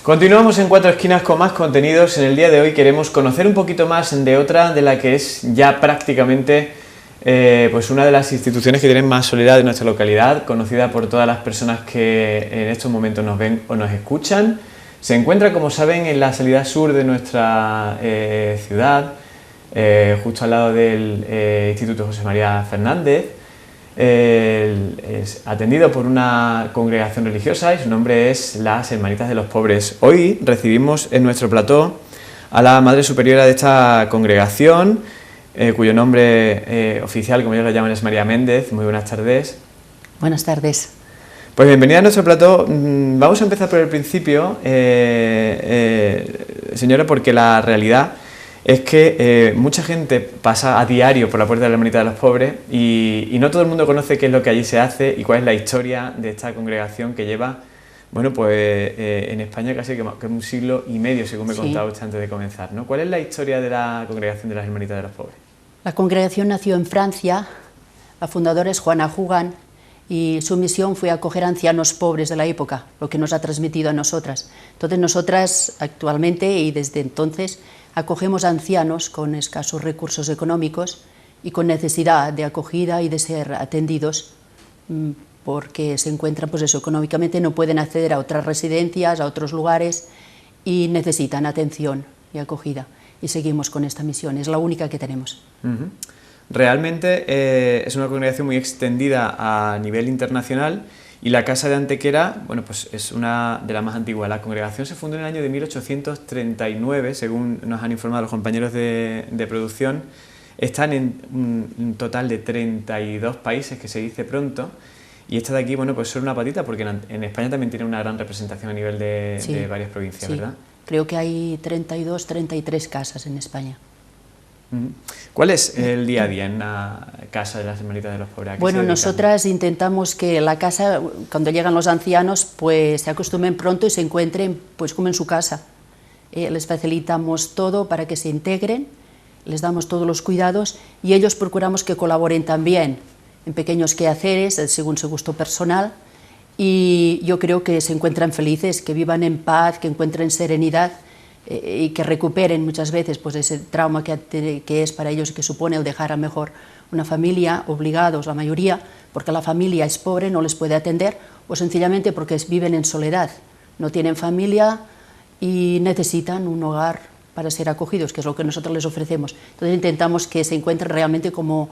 Continuamos en Cuatro Esquinas con más contenidos. En el día de hoy queremos conocer un poquito más de otra de la que es ya prácticamente pues una de las instituciones que tienen más soledad de nuestra localidad, conocida por todas las personas que en estos momentos nos ven o nos escuchan. Se encuentra, como saben, en la salida sur de nuestra ciudad, justo al lado del Instituto José María Fernández. Es atendido por una congregación religiosa y su nombre es las Hermanitas de los Pobres. Hoy recibimos en nuestro plató a la Madre Superiora de esta congregación, cuyo nombre oficial, como ellos lo llaman, es María Méndez. Muy buenas tardes. Buenas tardes. Pues bienvenida a nuestro plató. Vamos a empezar por el principio, señora, porque la realidad es que mucha gente pasa a diario por la puerta de la Hermanita de los Pobres y no todo el mundo conoce qué es lo que allí se hace y cuál es la historia de esta congregación que lleva, bueno, pues en España casi que un siglo y medio, según me contaba usted antes de comenzar, ¿no? ¿Cuál es la historia de la congregación de las Hermanitas de los Pobres? La congregación nació en Francia, la fundadora es Juana Jugán y su misión fue acoger a ancianos pobres de la época, lo que nos ha transmitido a nosotras. Entonces nosotras actualmente y desde entonces acogemos a ancianos con escasos recursos económicos y con necesidad de acogida y de ser atendidos porque se encuentran, pues eso, económicamente no pueden acceder a otras residencias, a otros lugares y necesitan atención y acogida. Y seguimos con esta misión, es la única que tenemos. Realmente es una congregación muy extendida a nivel internacional. Y la Casa de Antequera, bueno, pues es una de las más antiguas. La congregación se fundó en el año de 1839, según nos han informado los compañeros de producción. Están en un total de 32 países, que se dice pronto. Y esta de aquí, bueno, pues solo una patita, porque en España también tiene una gran representación a nivel de varias provincias, ¿verdad? Creo que hay 32, 33 casas en España. ¿Cuál es el día a día en la casa de las Hermanitas de los Pobres? Bueno, nosotras intentamos que la casa, cuando llegan los ancianos, pues se acostumbren pronto y se encuentren pues como en su casa. Les facilitamos todo para que se integren, les damos todos los cuidados y ellos procuramos que colaboren también en pequeños quehaceres, según su gusto personal, y yo creo que se encuentran felices, que vivan en paz, que encuentren serenidad y que recuperen muchas veces pues ese trauma que es para ellos y que supone el dejar a mejor una familia, obligados la mayoría, porque la familia es pobre, no les puede atender, o sencillamente porque viven en soledad, no tienen familia y necesitan un hogar para ser acogidos, que es lo que nosotros les ofrecemos. Entonces intentamos que se encuentren realmente como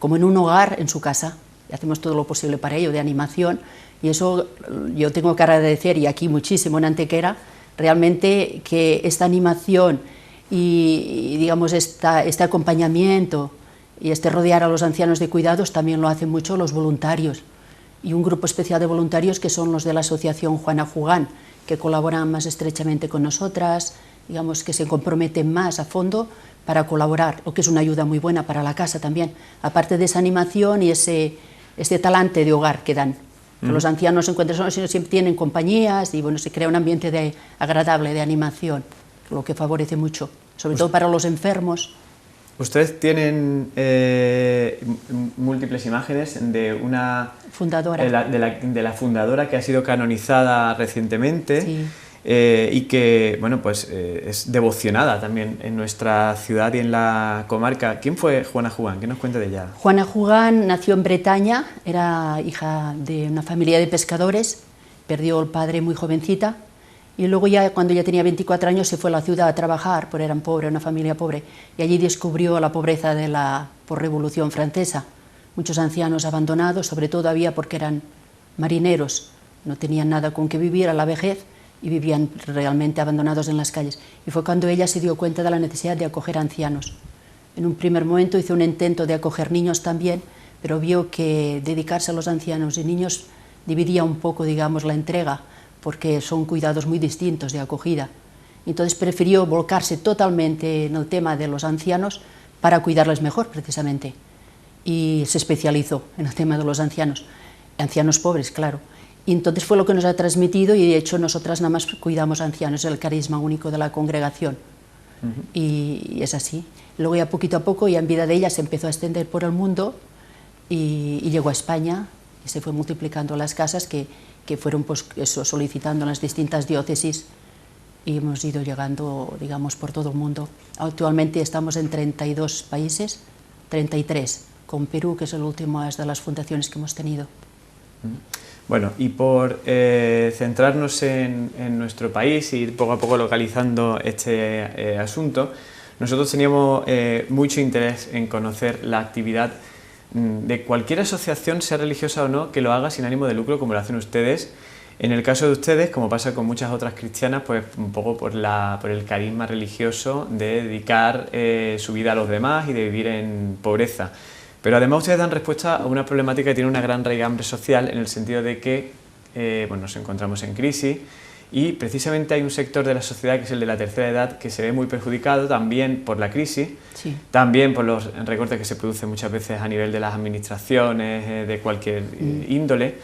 en un hogar en su casa, y hacemos todo lo posible para ello, de animación, y eso yo tengo que agradecer, y aquí muchísimo en Antequera, realmente que esta animación y digamos este acompañamiento y este rodear a los ancianos de cuidados también lo hacen mucho los voluntarios y un grupo especial de voluntarios que son los de la asociación Juana Jugán, que colaboran más estrechamente con nosotras, digamos que se comprometen más a fondo para colaborar, lo que es una ayuda muy buena para la casa también, aparte de esa animación y ese talante de hogar que dan. Los ancianos se encuentran solos y siempre tienen compañías y bueno, se crea un ambiente agradable de animación, lo que favorece mucho, sobre todo para los enfermos. Ustedes tienen múltiples imágenes de una fundadora, de la fundadora que ha sido canonizada recientemente. Sí. Y que bueno, pues es devocionada también en nuestra ciudad y en la comarca. ¿Quién fue Juana Jugán? ¿Qué nos cuenta de ella? Juana Jugán nació en Bretaña, era hija de una familia de pescadores, perdió al padre muy jovencita y luego ya cuando ya tenía 24 años se fue a la ciudad a trabajar, porque eran pobres, una familia pobre, y allí descubrió la pobreza de la Revolución Francesa. Muchos ancianos abandonados, sobre todo había porque eran marineros, no tenían nada con que vivir a la vejez, y vivían realmente abandonados en las calles. Y fue cuando ella se dio cuenta de la necesidad de acoger ancianos. En un primer momento hizo un intento de acoger niños también, pero vio que dedicarse a los ancianos y niños dividía un poco, digamos, la entrega, porque son cuidados muy distintos de acogida. Entonces prefirió volcarse totalmente en el tema de los ancianos para cuidarles mejor, precisamente. Y se especializó en el tema de los ancianos pobres, claro. Y entonces fue lo que nos ha transmitido y de hecho nosotras nada más cuidamos ancianos, es el carisma único de la congregación. Y es así. Luego ya poquito a poco, ya en vida de ella se empezó a extender por el mundo y llegó a España y se fue multiplicando las casas que fueron pues, eso, solicitando en las distintas diócesis y hemos ido llegando, digamos, por todo el mundo. Actualmente estamos en 32 países, 33, con Perú, que es la última de las fundaciones que hemos tenido. Bueno, y por centrarnos en nuestro país y ir poco a poco localizando este asunto, nosotros teníamos mucho interés en conocer la actividad de cualquier asociación, sea religiosa o no, que lo haga sin ánimo de lucro como lo hacen ustedes. En el caso de ustedes, como pasa con muchas otras cristianas, pues un poco por el carisma religioso de dedicar su vida a los demás y de vivir en pobreza. Pero además ustedes dan respuesta a una problemática que tiene una gran raigambre social, en el sentido de que bueno, nos encontramos en crisis y precisamente hay un sector de la sociedad, que es el de la tercera edad, que se ve muy perjudicado también por la crisis, Sí. también por los recortes que se producen muchas veces a nivel de las administraciones, de cualquier índole,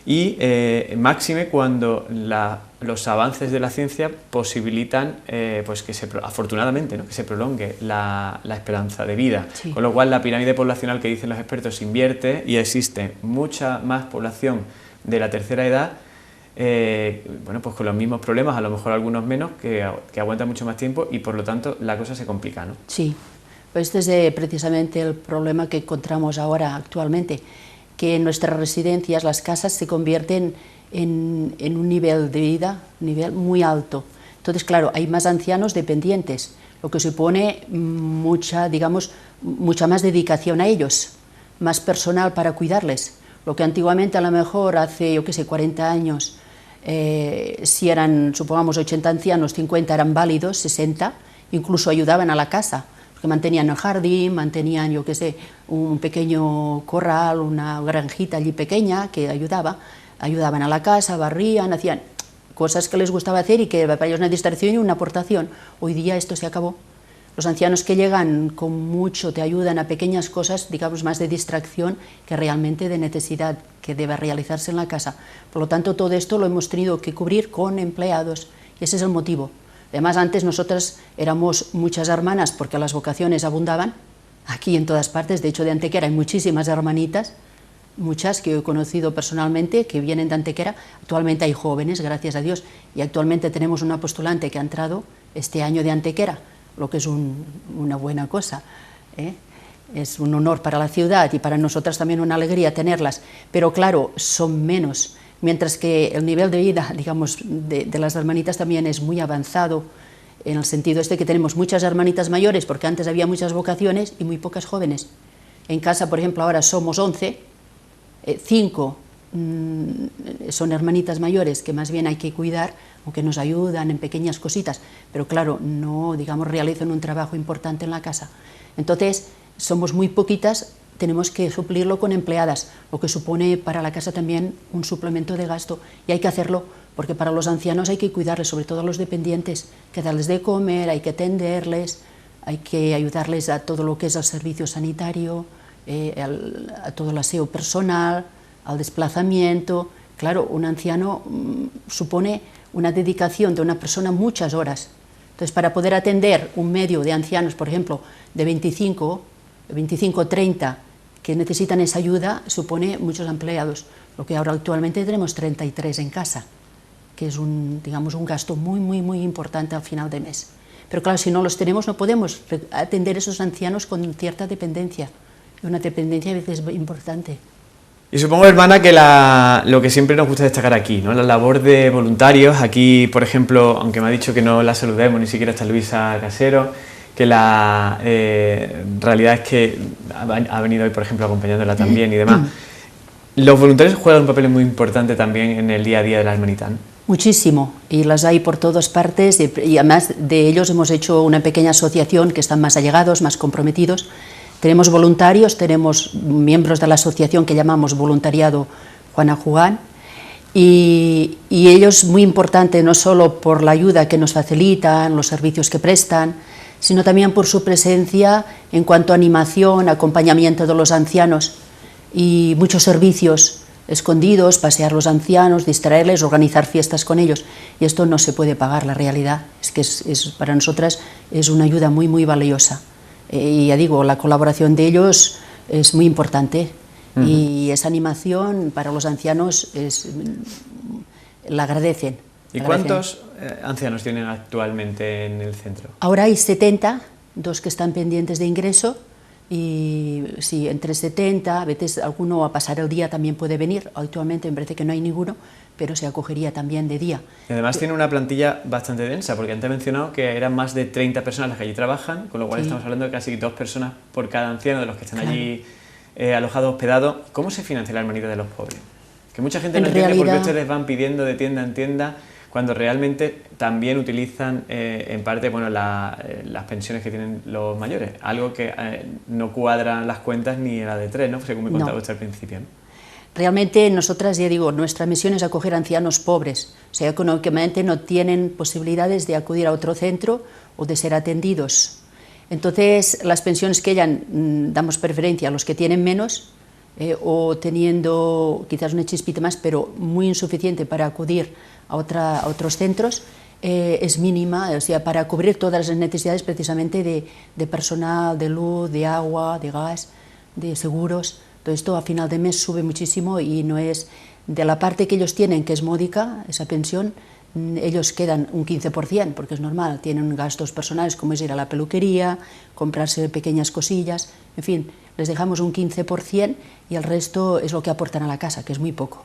y máxime cuando los avances de la ciencia posibilitan pues que afortunadamente, ¿no?, que se prolongue la esperanza de vida. Sí. Con lo cual la pirámide poblacional que dicen los expertos se invierte y existe mucha más población de la tercera edad, bueno, pues con los mismos problemas, a lo mejor algunos menos, que aguantan mucho más tiempo y por lo tanto la cosa se complica, ¿no? Sí, pues este es precisamente el problema que encontramos ahora actualmente, que en nuestras residencias, las casas, se convierten en un nivel de vida, muy alto. Entonces, claro, hay más ancianos dependientes, lo que supone mucha más dedicación a ellos, más personal para cuidarles. Lo que antiguamente, a lo mejor, hace, 40 años, si eran, supongamos, 80 ancianos, 50 eran válidos, 60, incluso ayudaban a la casa, que mantenían el jardín, mantenían, un pequeño corral, una granjita allí pequeña que ayudaban a la casa, barrían, hacían cosas que les gustaba hacer y que para ellos una distracción y una aportación. Hoy día esto se acabó. Los ancianos que llegan con mucho te ayudan a pequeñas cosas, digamos, más de distracción que realmente de necesidad que debe realizarse en la casa. Por lo tanto, todo esto lo hemos tenido que cubrir con empleados y ese es el motivo. Además, antes nosotras éramos muchas hermanas porque las vocaciones abundaban, aquí en todas partes. De hecho, de Antequera hay muchísimas hermanitas, muchas que he conocido personalmente, que vienen de Antequera. Actualmente hay jóvenes, gracias a Dios, y actualmente tenemos una postulante que ha entrado este año de Antequera, lo que es una buena cosa, ¿eh? Es un honor para la ciudad y para nosotras también una alegría tenerlas, pero claro, son menos. Mientras que el nivel de vida, digamos, de las hermanitas también es muy avanzado, en el sentido que tenemos muchas hermanitas mayores, porque antes había muchas vocaciones y muy pocas jóvenes. En casa, por ejemplo, ahora somos 11, 5 son hermanitas mayores que más bien hay que cuidar, aunque nos ayudan en pequeñas cositas, pero claro, no, digamos, realizan un trabajo importante en la casa. Entonces, somos muy poquitas. Tenemos que suplirlo con empleadas, lo que supone para la casa también un suplemento de gasto, y hay que hacerlo porque para los ancianos hay que cuidarles, sobre todo a los dependientes, que darles de comer, hay que atenderles, hay que ayudarles a todo lo que es el servicio sanitario, a todo el aseo personal, al desplazamiento. Claro, un anciano supone una dedicación de una persona muchas horas. Entonces, para poder atender un medio de ancianos, por ejemplo, de 25 o 30 que necesitan esa ayuda, supone muchos empleados, lo que ahora actualmente tenemos 33 en casa, que es un gasto muy importante al final de mes. Pero claro, si no los tenemos, no podemos atender a esos ancianos con cierta dependencia, y una dependencia a veces importante. Y supongo, hermana, que lo que siempre nos gusta destacar aquí, ¿no?, la labor de voluntarios. Aquí, por ejemplo, aunque me ha dicho que no la saludemos, ni siquiera está Luisa Casero, que la realidad es que ha venido hoy, por ejemplo, acompañándola también y demás. Los voluntarios juegan un papel muy importante también en el día a día de la hermanita, ¿no? Muchísimo, y las hay por todas partes, y además de ellos hemos hecho una pequeña asociación que están más allegados, más comprometidos. Tenemos voluntarios, tenemos miembros de la asociación que llamamos Voluntariado Juana Jugán, y ellos, muy importante, no solo por la ayuda que nos facilitan, los servicios que prestan, sino también por su presencia en cuanto a animación, acompañamiento de los ancianos y muchos servicios escondidos, pasear los ancianos, distraerles, organizar fiestas con ellos. Y esto no se puede pagar, la realidad. Es que para nosotras es una ayuda muy valiosa. Y ya digo, la colaboración de ellos es muy importante. Y esa animación para los ancianos la agradecen. ¿Y cuántos ancianos tienen actualmente en el centro? Ahora hay 70, dos que están pendientes de ingreso, y sí, entre 70, a veces alguno a pasar el día también puede venir. Actualmente me parece que no hay ninguno, pero se acogería también de día. Y además tiene una plantilla bastante densa, porque antes he mencionado que eran más de 30 personas las que allí trabajan, con lo cual estamos hablando de casi 2 personas por cada anciano de los que están allí alojados, hospedados. ¿Cómo se financia la Hermanitas de los Pobres? Que mucha gente no entiende por qué ustedes van pidiendo de tienda en tienda, cuando realmente también utilizan en parte las pensiones que tienen los mayores, algo que no cuadran las cuentas ni en la de 3, ¿no? Según me contaba usted al principio, ¿no? Realmente nosotras, ya digo, nuestra misión es acoger a ancianos pobres, o sea, económicamente no tienen posibilidades de acudir a otro centro o de ser atendidos. Entonces, las pensiones que damos preferencia a los que tienen menos, o teniendo quizás una chispita más, pero muy insuficiente para acudir a otros centros, es mínima, o sea, para cubrir todas las necesidades precisamente de personal, de luz, de agua, de gas, de seguros. Todo esto a final de mes sube muchísimo y no es de la parte que ellos tienen, que es módica, esa pensión, ellos quedan un 15%, porque es normal, tienen gastos personales como es ir a la peluquería, comprarse pequeñas cosillas, en fin, les dejamos un 15% y el resto es lo que aportan a la casa, que es muy poco.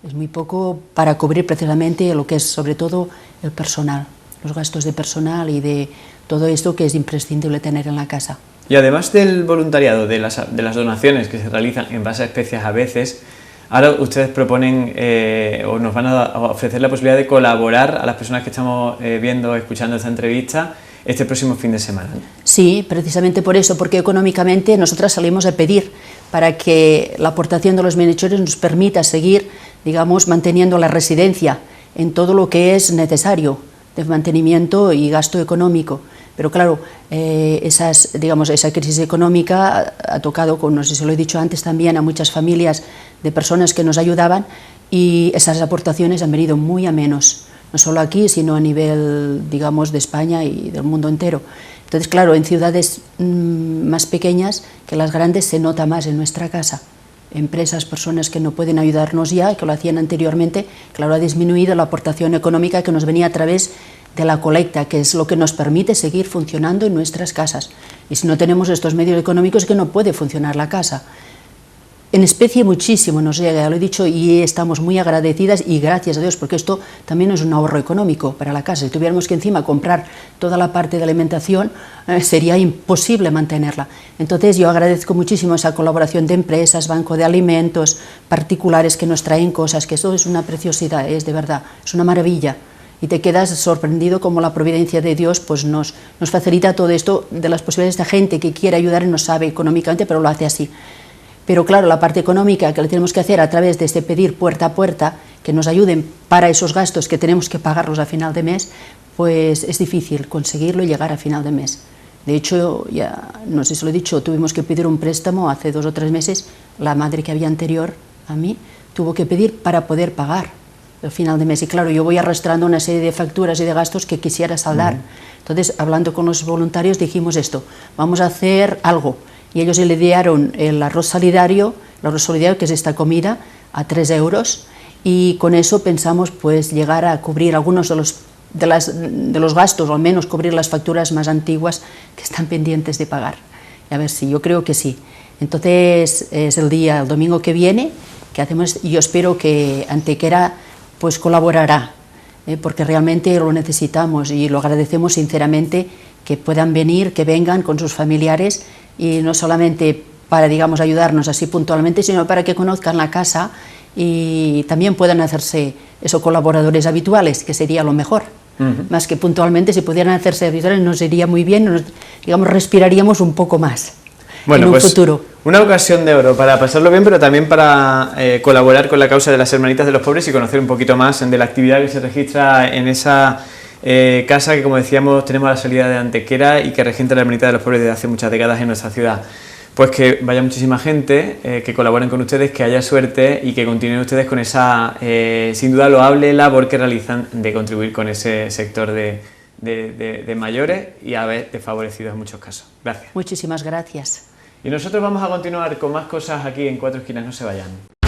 Es muy poco para cubrir precisamente lo que es sobre todo el personal, los gastos de personal y de todo esto que es imprescindible tener en la casa. Y además del voluntariado, de las donaciones que se realizan en base a especias a veces, ahora ustedes proponen o nos van a ofrecer la posibilidad de colaborar a las personas que estamos viendo, escuchando esta entrevista este próximo fin de semana. Sí, precisamente por eso, porque económicamente nosotras salimos a pedir para que la aportación de los bienhechores nos permita seguir, digamos, manteniendo la residencia en todo lo que es necesario de mantenimiento y gasto económico. Pero claro, esa crisis económica ha tocado, no sé si lo he dicho antes también, a muchas familias de personas que nos ayudaban y esas aportaciones han venido muy a menos, no solo aquí, sino a nivel, digamos, de España y del mundo entero. Entonces, claro, en ciudades más pequeñas que las grandes se nota más en nuestra casa. Empresas, personas que no pueden ayudarnos ya, que lo hacían anteriormente, claro, ha disminuido la aportación económica que nos venía a través de la colecta, que es lo que nos permite seguir funcionando en nuestras casas. Y si no tenemos estos medios económicos, es que no puede funcionar la casa. En especie muchísimo nos llega, ya lo he dicho, y estamos muy agradecidas y gracias a Dios, porque esto también es un ahorro económico para la casa. Si tuviéramos que encima comprar toda la parte de alimentación, sería imposible mantenerla. Entonces yo agradezco muchísimo esa colaboración de empresas, banco de alimentos, particulares que nos traen cosas, que esto es una preciosidad, es de verdad, es una maravilla. Y te quedas sorprendido como la providencia de Dios pues nos facilita todo esto de las posibilidades de gente que quiere ayudar y no sabe económicamente, pero lo hace así. Pero claro, la parte económica que le tenemos que hacer a través de este pedir puerta a puerta, que nos ayuden para esos gastos que tenemos que pagarlos a final de mes, pues es difícil conseguirlo y llegar a final de mes. De hecho, ya no sé si lo he dicho, tuvimos que pedir un préstamo hace 2 o 3 meses, la madre que había anterior a mí tuvo que pedir para poder pagar el final de mes, y claro, yo voy arrastrando una serie de facturas y de gastos que quisiera saldar. Entonces, hablando con los voluntarios, dijimos esto, vamos a hacer algo, y ellos le dieron el arroz solidario, que es esta comida, a 3 euros, y con eso pensamos pues llegar a cubrir algunos de los gastos, o al menos cubrir las facturas más antiguas que están pendientes de pagar. Y a ver si, yo creo que sí. Entonces, es el domingo que viene, que hacemos, y yo espero que Antequera pues colaborará, porque realmente lo necesitamos y lo agradecemos sinceramente, que puedan venir, que vengan con sus familiares, y no solamente para, digamos, ayudarnos así puntualmente, sino para que conozcan la casa y también puedan hacerse esos colaboradores habituales, que sería lo mejor. Más que puntualmente, si pudieran hacerse habituales nos iría muy bien, digamos, respiraríamos un poco más. Bueno, en un pues futuro. Una ocasión de oro para pasarlo bien, pero también para colaborar con la causa de las Hermanitas de los Pobres y conocer un poquito más de la actividad que se registra en esa casa que, como decíamos, tenemos a la salida de Antequera y que regenta la Hermanitas de los Pobres desde hace muchas décadas en nuestra ciudad. Pues que vaya muchísima gente, que colaboren con ustedes, que haya suerte y que continúen ustedes con esa, sin duda, loable labor que realizan de contribuir con ese sector de mayores y a ver desfavorecidos en muchos casos. Gracias. Muchísimas gracias. Y nosotros vamos a continuar con más cosas aquí en Cuatro Esquinas, no se vayan.